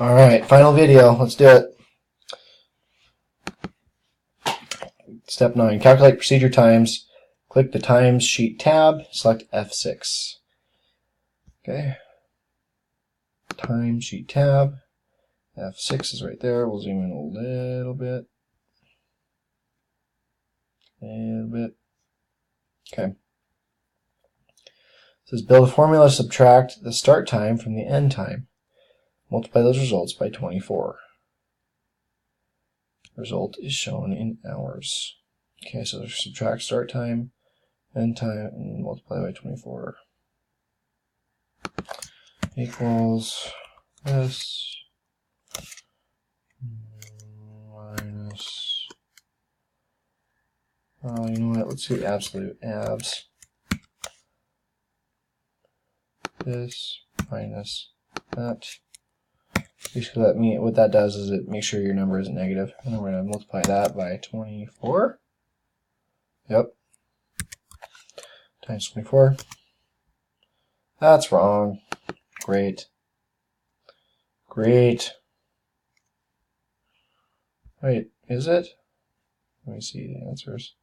All right, final video. Let's do it. Step 9. Calculate procedure times. Click the Times Sheet tab. Select F6. Okay. Time Sheet tab. F6 is right there. We'll zoom in a little bit. Okay. It says build a formula to subtract the start time from the end time. Multiply those results by 24. The result is shown in hours. Okay, so subtract start time, end time, and multiply by 24. Equals this minus, oh, you know what, let's do absolute abs. This minus that. Basically, what that does is it makes sure your number isn't negative. And then we're going to multiply that by 24. Yep. Times 24. That's wrong. Great. Great. Wait, is it? Let me see the answers.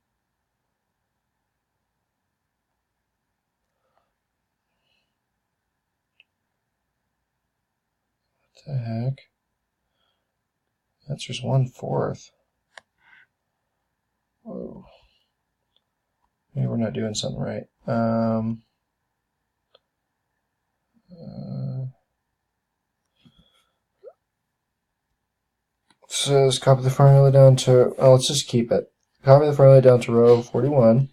What the heck? The answer's 1/4. Whoa. Maybe we're not doing something right. So let's copy the formula down to, oh, let's just keep it. Copy the formula down to row 41.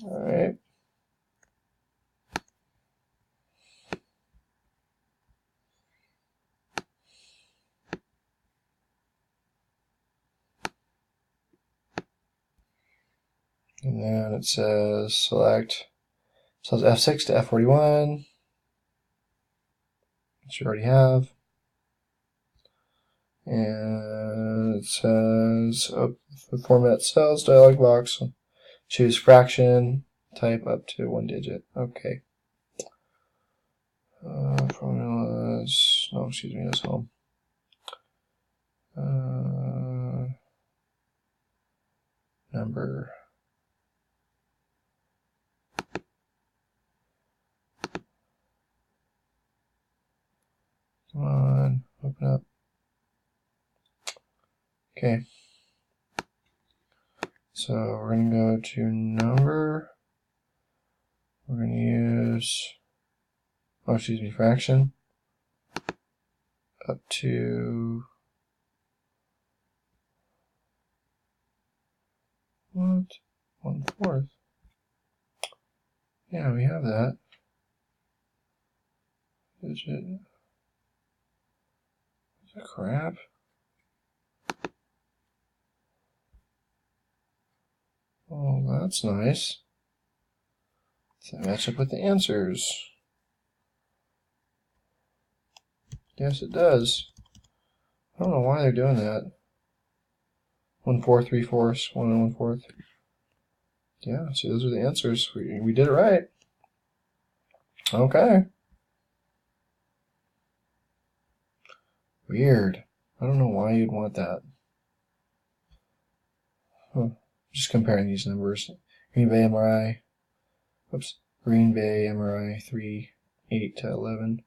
Alright. And then it says select, so it's F6 to F41, which you already have. And it says the format cells dialog box, choose fraction, type up to 1 digit. Okay. Formulas, no, excuse me, that's home. Number. Come on, open up. Okay. So we're going to go to number. We're going to use, oh, excuse me, fraction. Up to, what? 1/4. Yeah, we have that. Digit. Is that crap? Oh, that's nice. Does that match up with the answers? Yes, it does. I don't know why they're doing that. 1/4, 3/4, 1 1/4. Yeah, see, those are the answers. We did it right. Okay. Weird. I don't know why you'd want that. Huh. Just comparing these numbers. Green Bay MRI. Oops. Green Bay MRI 3, 8 to 11.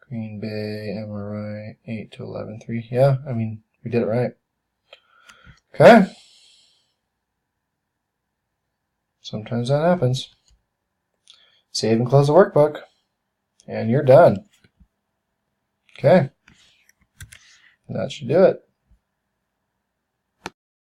Green Bay MRI 8 to 11, 3. Yeah, I mean, we did it right. Okay. Sometimes that happens. Save and close the workbook. And you're done. Okay. That should do it.